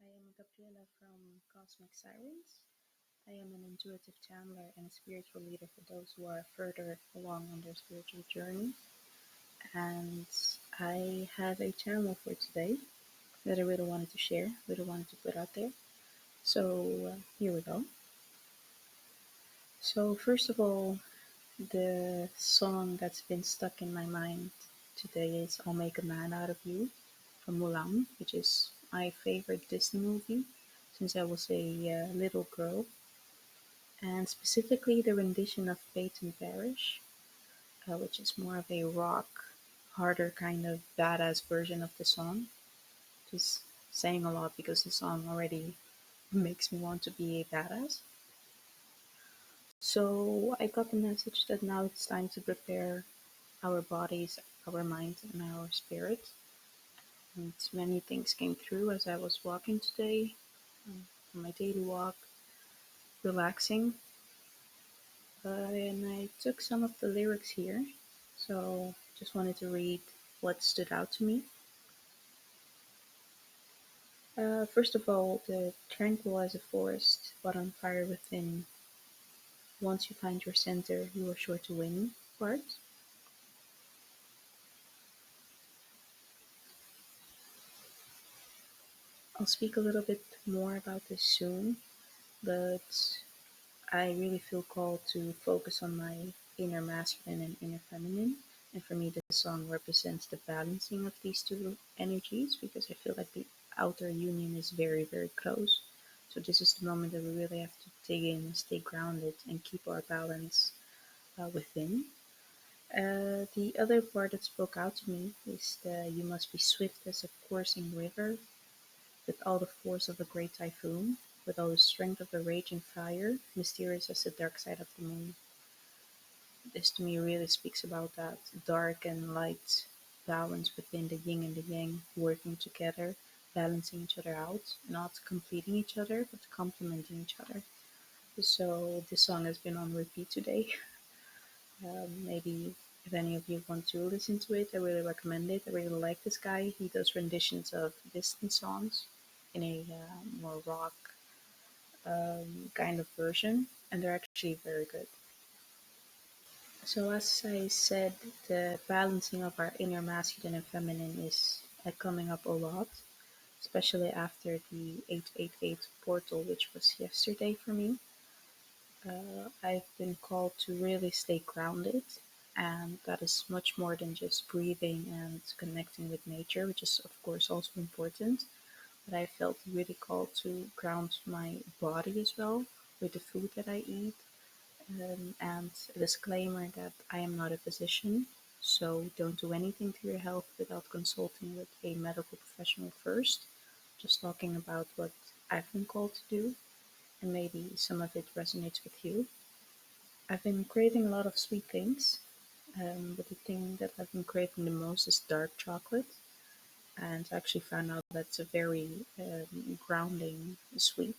I am Gabriela from Cosmic Sirens. I am an intuitive channeler and a spiritual leader for those who are further along on their spiritual journey. And I have a channel for today that I really wanted to share, really wanted to put out there. So here we go. So, first of all, the song that's been stuck in my mind today is I'll Make a Man Out of You from Mulan, which is my favorite Disney movie since I was a little girl, and specifically the rendition of Peyton Parrish, which is more of a rock, harder kind of badass version of the song. Just saying a lot because the song already makes me want to be a badass. So I got the message that now it's time to prepare our bodies, our minds, and our spirit. And many things came through as I was walking today, on my daily walk, relaxing. And I took some of the lyrics here, so just wanted to read what stood out to me. First of all, the tranquil as a forest, but on fire within. Once you find your center, you are sure to win. Part. I'll speak a little bit more about this soon, but I really feel called to focus on my inner masculine and inner feminine. And for me, this song represents the balancing of these two energies because I feel like the outer union is very, very close. So, this is the moment that we really have to dig in, stay grounded, and keep our balance within. The other part that spoke out to me is the you must be swift as a coursing river, with all the force of a great typhoon, with all the strength of a raging fire, mysterious as the dark side of the moon. This to me really speaks about that dark and light balance within the yin and the yang working together, balancing each other out, not completing each other, but complementing each other. So this song has been on repeat today. Maybe if any of you want to listen to it, I really recommend it. I really like this guy. He does renditions of Disney songs in a more rock kind of version, and they're actually very good. So, as I said, the balancing of our inner masculine and feminine is coming up a lot, especially after the 888 portal, which was yesterday for me. I've been called to really stay grounded, and that is much more than just breathing and connecting with nature, which is, of course, also important. But I felt really called to ground my body as well with the food that I eat. And a disclaimer that I am not a physician, so don't do anything to your health without consulting with a medical professional first. Just talking about what I've been called to do, and maybe some of it resonates with you. I've been craving a lot of sweet things, but the thing that I've been craving the most is dark chocolate. And I actually found out that's a very grounding sweet.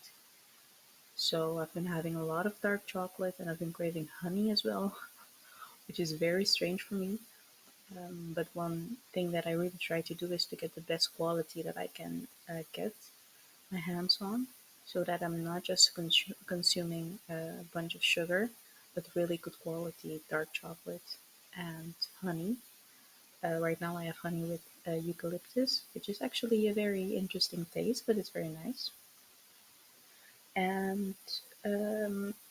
So I've been having a lot of dark chocolate and I've been craving honey as well, which is very strange for me. But one thing that I really try to do is to get the best quality that I can get my hands on so that I'm not just consuming a bunch of sugar, but really good quality dark chocolate and honey. Right now, I have honey with eucalyptus, which is actually a very interesting taste, but it's very nice. And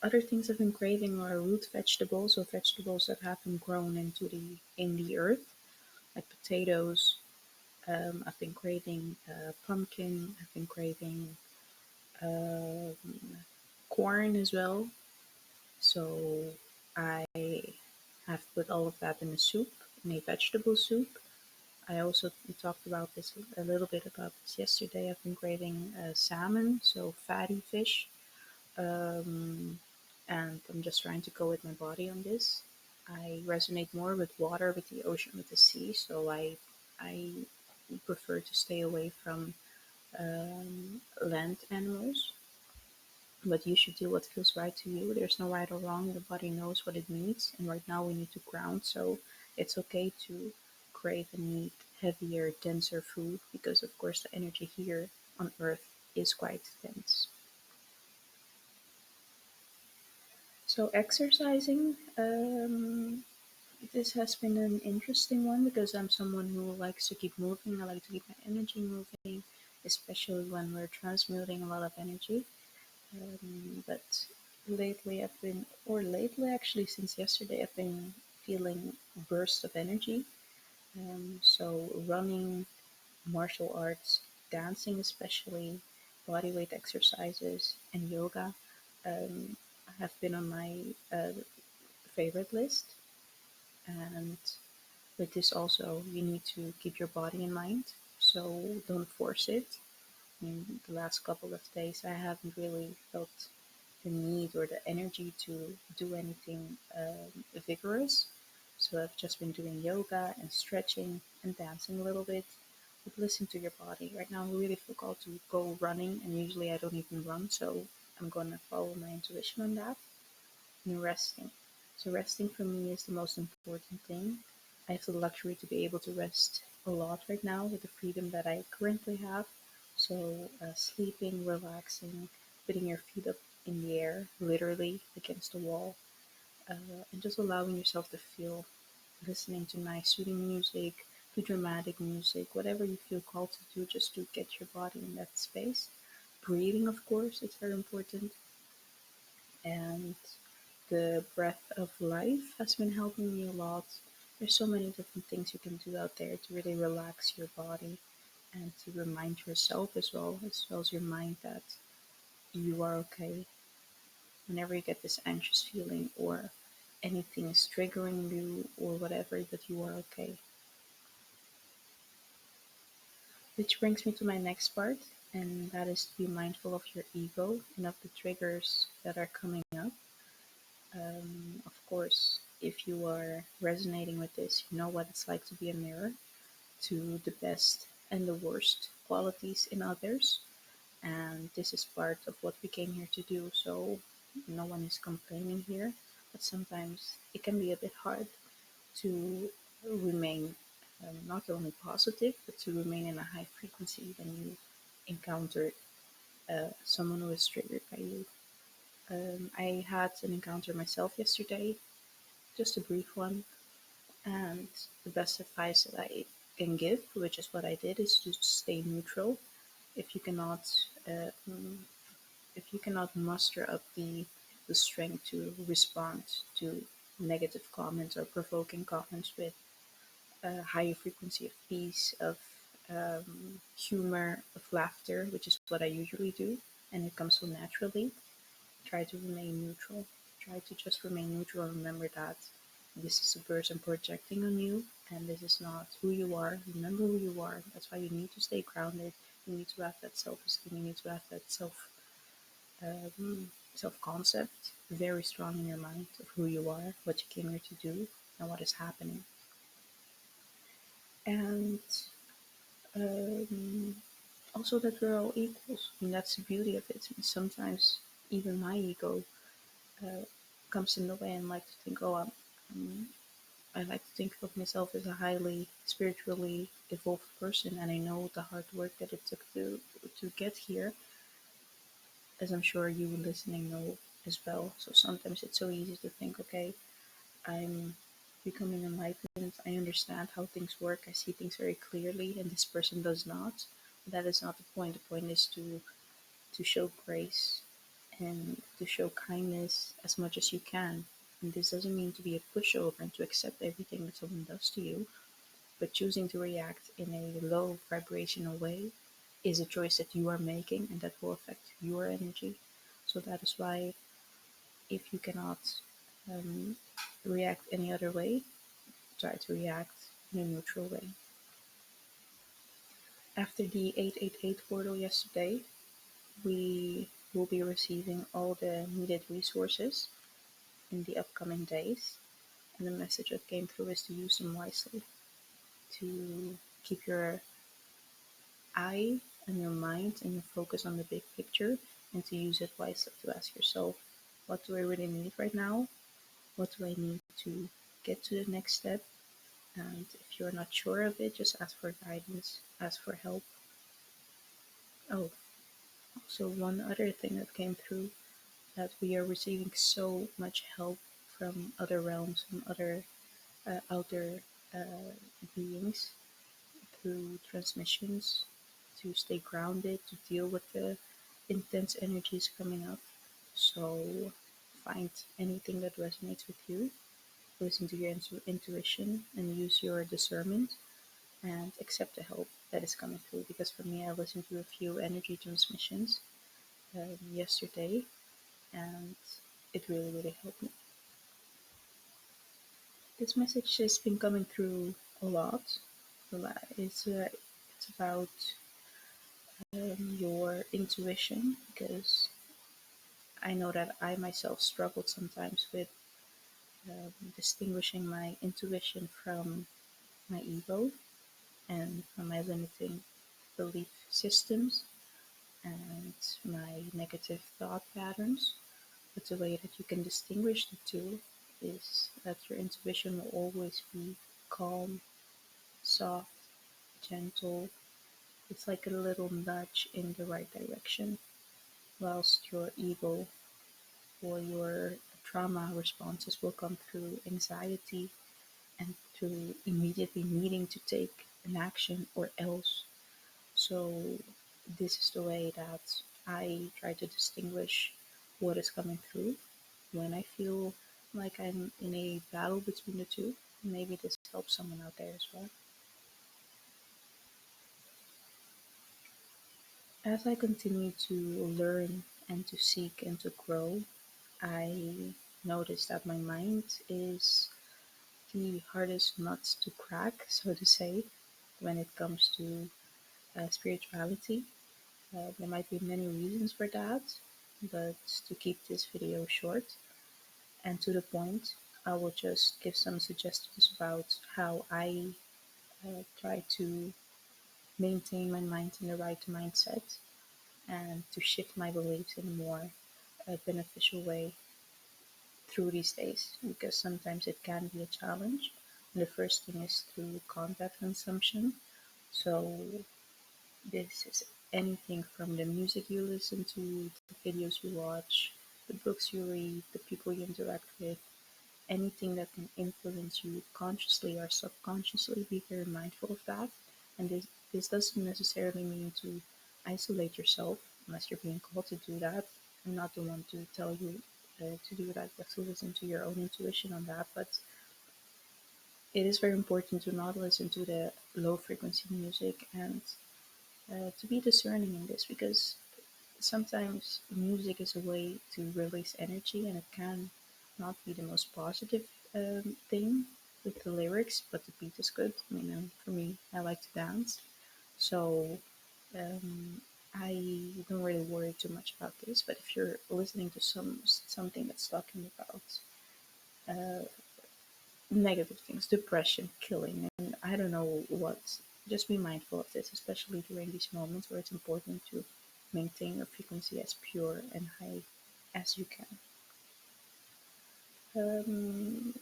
other things I've been craving are root vegetables, or vegetables that have been grown into the earth, like potatoes. I've been craving pumpkin. I've been craving um corn as well. So I have put all of that in a soup, in a vegetable soup. I also talked about this a little bit about this yesterday. I've been craving salmon, so fatty fish, um, and I'm just trying to go with my body on this. I resonate more with water, with the ocean, with the sea, so I prefer to stay away from land animals. But you should do what feels right to you. There's no right or wrong. The body knows what it needs, and right now we need to ground. So it's okay to crave and need heavier, denser food because, of course, the energy here on Earth is quite tense. So exercising, this has been an interesting one because I'm someone who likes to keep moving. I like to keep my energy moving, especially when we're transmuting a lot of energy. But lately, lately actually, since yesterday, I've been feeling bursts of energy. So running, martial arts, dancing, especially bodyweight exercises, and yoga um, have been on my favorite list. And with this also, you need to keep your body in mind. So don't force it. In the last couple of days, I haven't really felt the need or the energy to do anything vigorous. So I've just been doing yoga and stretching and dancing a little bit. But listen to your body. Right now, I really feel called to go running, and usually I don't even run, so I'm gonna follow my intuition on that. And resting. So resting for me is the most important thing. I have the luxury to be able to rest a lot right now with the freedom that I currently have. So sleeping, relaxing, putting your feet up in the air, literally against the wall, and just allowing yourself to feel, listening to nice soothing music, to dramatic music, whatever you feel called to do, just to get your body in that space. Breathing, of course, is very important, and the breath of life has been helping me a lot. There's so many different things you can do out there to really relax your body and to remind yourself as well as your mind that you are okay. Whenever you get this anxious feeling or anything is triggering you or whatever, that you are okay. Which brings me to my next part, and that is to be mindful of your ego and of the triggers that are coming up. Of course, if you are resonating with this, you know what it's like to be a mirror to the best and the worst qualities in others. And this is part of what we came here to do. So no one is complaining here, but sometimes it can be a bit hard to remain not only positive, but to remain in a high frequency when you encounter someone who is triggered by you. I had an encounter myself yesterday, just a brief one, and the best advice that I can give, which is what I did, is to stay neutral. If you cannot, uh, mm, if you cannot muster up the strength to respond to negative comments or provoking comments with a higher frequency of peace, of humor, of laughter, which is what I usually do, and it comes so naturally. Try to remain neutral. Try to just remain neutral. Remember that this is a person projecting on you, and this is not who you are. Remember who you are. That's why you need to stay grounded. You need to have that self-esteem. You need to have that self concept very strong in your mind of who you are, what you came here to do, and what is happening. And um, also that we're all equals. I mean, that's the beauty of it. And sometimes even my ego uh, comes in the way and like to think, oh, I'm I like to think of myself as a highly spiritually evolved person, and I know the hard work that it took to get here, as I'm sure you listening know as well. So sometimes it's so easy to think, okay, I'm becoming enlightened. I understand how things work. I see things very clearly, and this person does not. That is not the point. The point is to show grace and to show kindness as much as you can. And this doesn't mean to be a pushover and to accept everything that someone does to you, but choosing to react in a low vibrational way is a choice that you are making and that will affect your energy. So that is why if you cannot um, react any other way, try to react in a neutral way. After the 888 portal yesterday, we will be receiving all the needed resources in the upcoming days. And the message that came through is to use them wisely, to keep your eye and your mind and your focus on the big picture, and to use it wisely to ask yourself, what do I really need right now? What do I need to get to the next step? And if you're not sure of it, just ask for guidance, ask for help. Oh, So one other thing that came through, that we are receiving so much help from other realms, from other outer uh, beings through transmissions to stay grounded, to deal with the intense energies coming up. So find anything that resonates with you, listen to your intuition, and use your discernment and accept the help that is coming through. Because for me, I listened to a few energy transmissions yesterday, and it really, really helped me. This message has been coming through a lot. It's about your intuition, because I know that I myself struggled sometimes with distinguishing my intuition from my ego and from my limiting belief systems and my negative thought patterns. But the way that you can distinguish the two is that your intuition will always be calm, soft, gentle. It's like a little nudge in the right direction, whilst your ego or your trauma responses will come through anxiety and through immediately needing to take an action or else. So, this is the way that I try to distinguish what is coming through when I feel like I'm in a battle between the two. Maybe this helps someone out there as well. As I continue to learn and to seek and to grow, I notice that my mind is the hardest nuts to crack, so to say, when it comes to spirituality. There might be many reasons for that, but to keep this video short and to the point, I will just give some suggestions about how I try to maintain my mind in the right mindset and to shift my beliefs in a more beneficial way through these days, because sometimes it can be a challenge. And the first thing is through content consumption. So this is anything from the music you listen to, the videos you watch, the books you read, the people you interact with, anything that can influence you consciously or subconsciously. Be very mindful of that. And this doesn't necessarily mean to isolate yourself unless you're being called to do that. I'm not the one to tell you to do that. You have to listen to your own intuition on that. But it is very important to not listen to the low frequency music and to be discerning in this, because sometimes music is a way to release energy and it can not be the most positive thing with the lyrics, but the beat is good. I mean, for me, I like to dance, so um, I don't really worry too much about this. But if you're listening to something that's talking about uh, negative things, depression, killing, and I don't know what, just be mindful of this, especially during these moments where it's important to maintain your frequency as pure and high as you can. Um,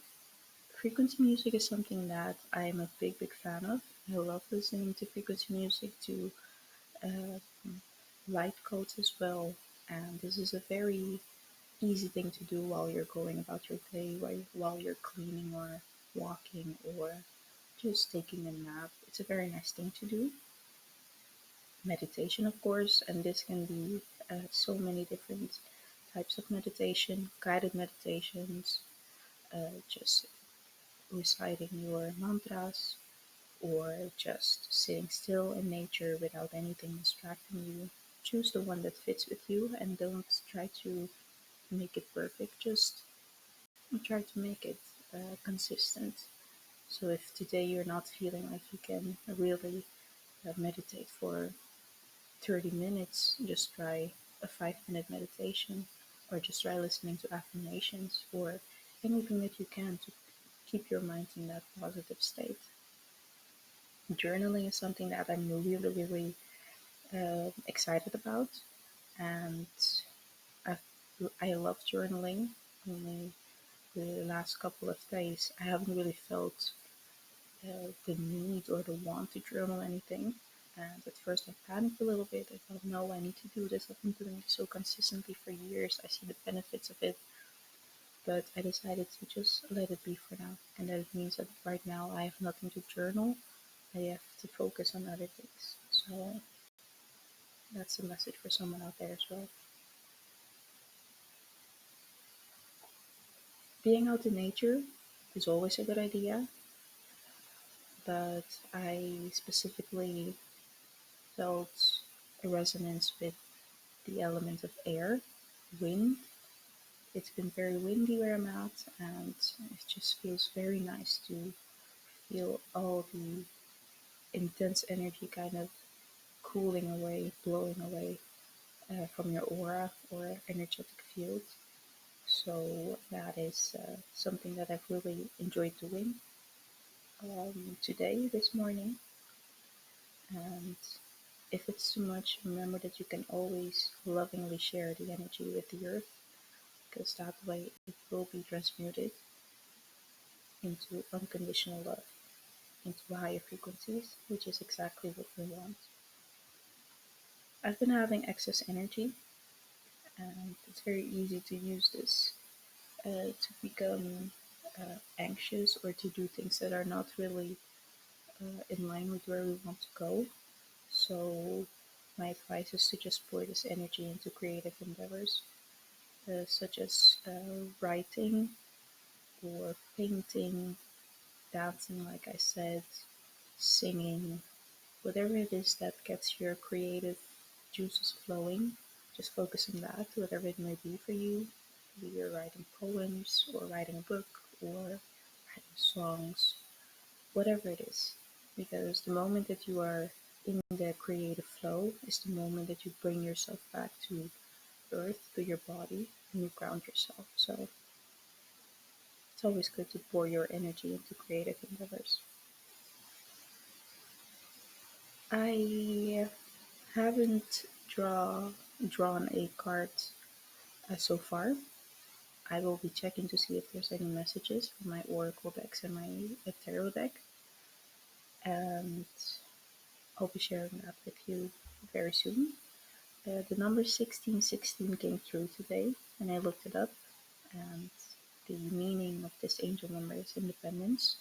Frequency music is something that I'm a big, big fan of. I love listening to frequency music, to uh, light codes as well. And this is a very easy thing to do while you're going about your day, while you're cleaning or walking or just taking a nap. It's a very nice thing to do. Meditation, of course, and this can be so many different types of meditation, guided meditations, just reciting your mantras, or just sitting still in nature without anything distracting you. Choose the one that fits with you and don't try to make it perfect. Just try to make it consistent. So if today you're not feeling like you can really meditate for 30 minutes, just try a 5-minute meditation, or just try listening to affirmations, or anything that you can to keep your mind in that positive state. Journaling is something that I'm really, really excited about, and I've, I love journaling. Only the last couple of days, I haven't really felt the need or the want to journal anything. And at first I panicked a little bit. I thought, no, I need to do this. I've been doing it so consistently for years. I see the benefits of it. But I decided to just let it be for now. And that means that right now I have nothing to journal. I have to focus on other things. So that's a message for someone out there as well. Being out in nature is always a good idea, but I specifically felt a resonance with the element of air, wind. It's been very windy where I'm at, and it just feels very nice to feel all the intense energy kind of cooling away, blowing away from your aura or energetic field. So that is something that I've really enjoyed doing today, this morning. And if it's too much, remember that you can always lovingly share the energy with the earth, because that way it will be transmuted into unconditional love, into higher frequencies, which is exactly what we want. I've been having excess energy, and it's very easy to use this to become anxious or to do things that are not really in line with where we want to go. So, my advice is to just pour this energy into creative endeavors, such as writing or painting, dancing, like I said, singing, whatever it is that gets your creative juices flowing. Just focus on that, whatever it may be for you. Maybe you're writing poems or writing a book or writing songs, whatever it is. Because the moment that you are in the creative flow is the moment that you bring yourself back to earth, to your body, and you ground yourself. So it's always good to pour your energy into creative endeavors. I haven't drawn a card so far. I will be checking to see if there's any messages from my Oracle decks and my Tarot deck, and I'll be sharing that with you very soon. The number 1616 came through today, and I looked it up, and the meaning of this angel number is independence,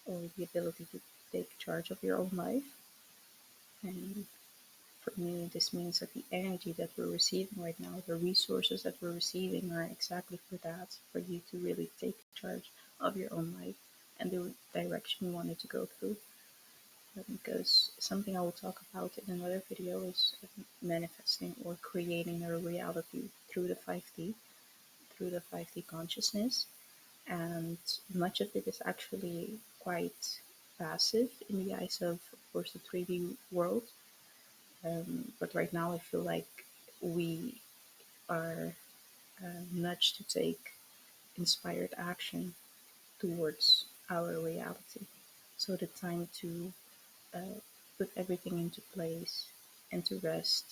or the ability to take charge of your own life. And for me, this means that the energy that we're receiving right now, the resources that we're receiving, are exactly for that, for you to really take charge of your own life and the direction you wanted to go through. Because something I will talk about in another video is manifesting or creating a reality through the 5D, through the 5D consciousness. And much of it is actually quite passive in the eyes of course, the 3D world. But right now, I feel like we are nudged to take inspired action towards our reality. So the time to put everything into place and to rest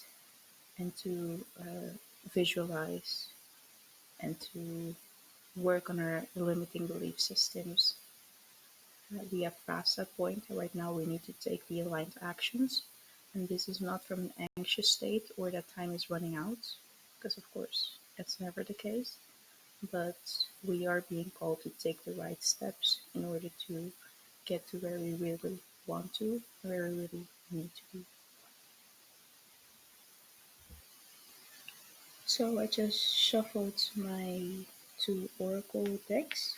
and to visualize and to work on our limiting belief systems. We have passed that point. Right now, we need to take the aligned actions. And this is not from an anxious state or that time is running out, because of course that's never the case. But we are being called to take the right steps in order to get to where we really want to, where we really need to be. So I just shuffled my two oracle decks.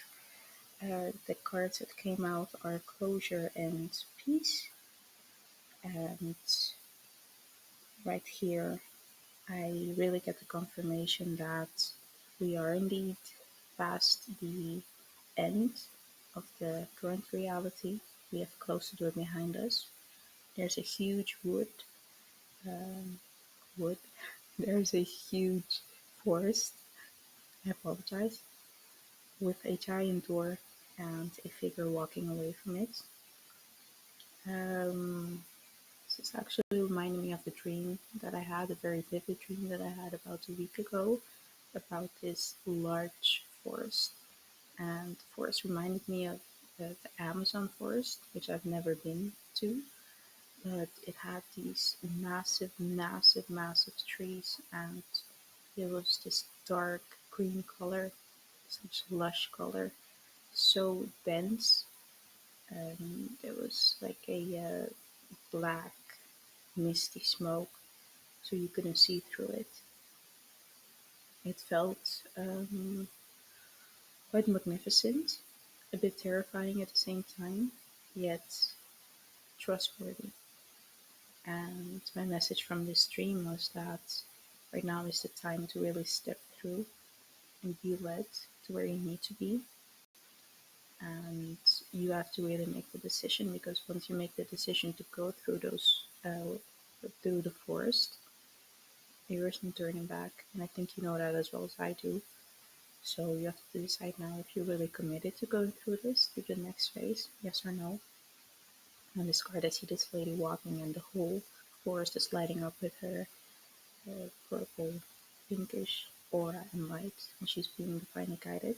The cards that came out are closure and peace. And right here, I really get the confirmation that we are indeed past the end of the current reality. We have closed the door behind us. There's a huge um, wood. There's a huge forest. I apologize, with a giant door and a figure walking away from it. Um, this is actually reminding me of a dream that I had, a very vivid dream that I had about a week ago about this large forest. And the forest reminded me of the Amazon forest, which I've never been to. but it had these massive, massive, massive trees, and it was this dark green color, such lush color, so dense. There was like a black, misty smoke, so you couldn't see through it. It felt quite magnificent, a bit terrifying at the same time, yet trustworthy. And my message from this dream was that right now is the time to really step through and be led to where you need to be. And you have to really make the decision, because once you make the decision to go through through the forest, there is no turning back. And I think you know that as well as I do. So you have to decide now if you're really committed to going through this to the next phase, yes or no. On this card, I see this lady walking, and the whole forest is lighting up with her purple, pinkish aura and light, and she's being divinely guided.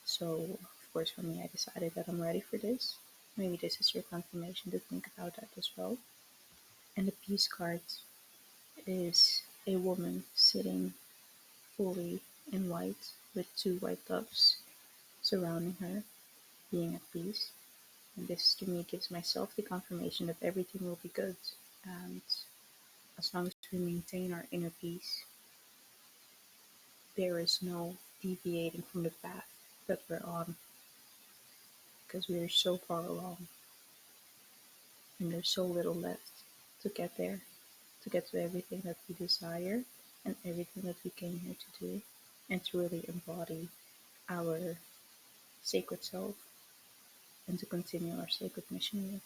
So, of course, for me, I decided that I'm ready for this. Maybe this is your confirmation to think about that as well. And the peace card is a woman sitting fully in white with two white doves surrounding her, being at peace. And this to me gives myself the confirmation that everything will be good. And as long as we maintain our inner peace, there is no deviating from the path that we're on, because we are so far along and there's so little left to get there, to get to everything that we desire and everything that we came here to do, and to really embody our sacred self and to continue our sacred mission with.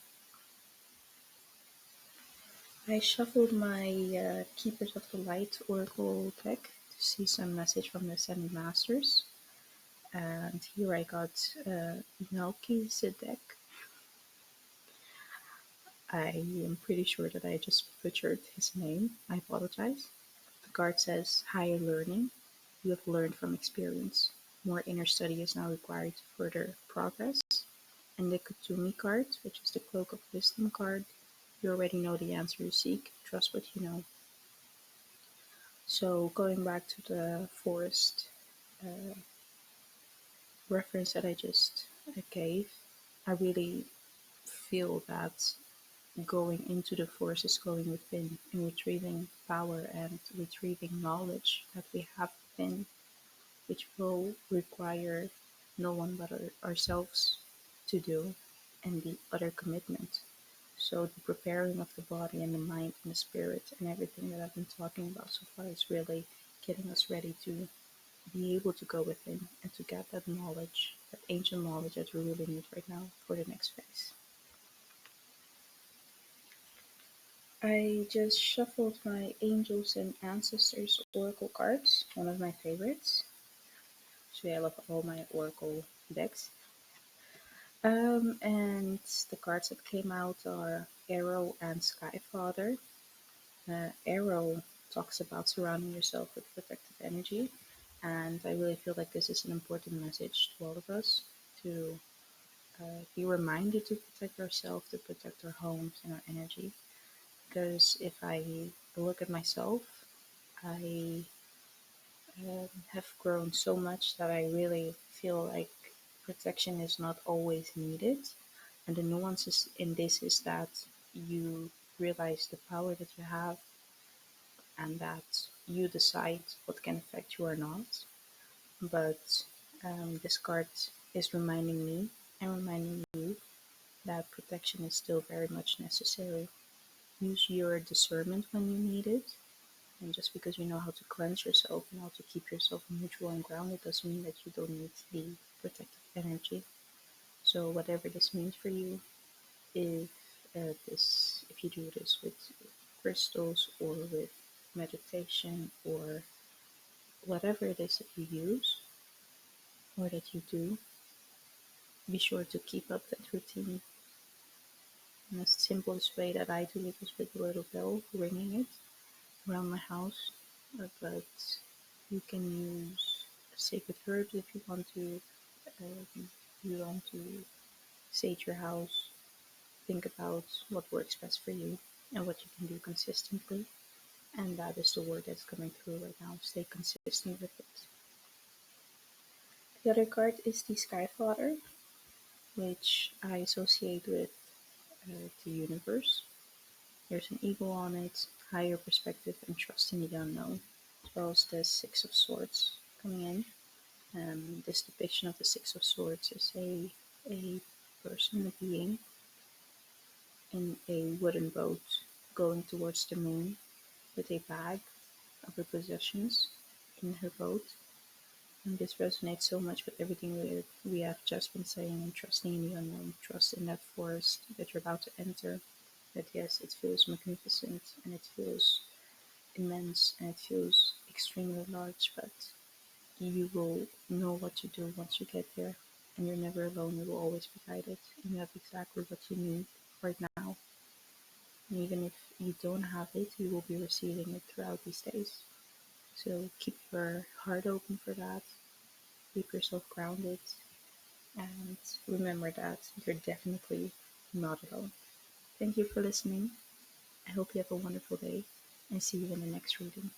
I shuffled my Keepers of the Light Oracle deck to see some message from the Ascended Masters, and here I got Melchizedek. I am pretty sure that I just butchered his name. I apologize. The card says higher learning. You have learned from experience. More inner study is now required to further progress. And the Kutumi card, which is the Cloak of Wisdom card, you already know the answer you seek. Trust what you know. So going back to the forest uh, reference that I just gave, I really feel that going into the forest is going within and retrieving power and retrieving knowledge that we have within, which will require no one but ourselves to do, and the other commitment. So the preparing of the body and the mind and the spirit and everything that I've been talking about so far is really getting us ready to be able to go within and to get that knowledge, that ancient knowledge that we really need right now for the next phase. I just shuffled my Angels and Ancestors Oracle cards, one of my favorites. Actually, I love all my Oracle decks. And the cards that came out are Arrow and Skyfather. Arrow talks about surrounding yourself with protective energy, and I really feel like this is an important message to all of us to be reminded to protect ourselves, to protect our homes and our energy. Because if I look at myself, I have grown so much that I really feel like protection is not always needed. And the nuances in this is that you realize the power that you have and that you decide what can affect you or not. But this card is reminding me and reminding you that protection is still very much necessary. Use your discernment when you need it. And just because you know how to cleanse yourself and how to keep yourself neutral and grounded doesn't mean that you don't need the protective energy. So whatever this means for you, if if you do this with crystals or with meditation or whatever it is that you use or that you do, be sure to keep up that routine. And the simplest way that I do it is with a little bell, ringing it around my house. But you can use sacred herbs if you want to sage your house. think about what works best for you and what you can do consistently. And that is the word that's coming through right now. Stay consistent with it. The other card is the Sky Father, which I associate with the universe. There's an eagle on it, higher perspective, and trust in the unknown, as well as the Six of Swords coming in. This depiction of the Six of Swords is a person, a being, in a wooden boat going towards the moon with a bag of her possessions in her boat. And this resonates so much with everything we have just been saying, and trusting in the unknown, trust in that forest that you're about to enter. That yes, it feels magnificent and it feels immense and it feels extremely large, but you will know what to do once you get there. And you're never alone, you will always be guided, and you have exactly what you need right now. And even if you don't have it, you will be receiving it throughout these days. So keep your heart open for that, keep yourself grounded, and remember that you're definitely not alone. Thank you for listening. I hope you have a wonderful day and see you in the next reading.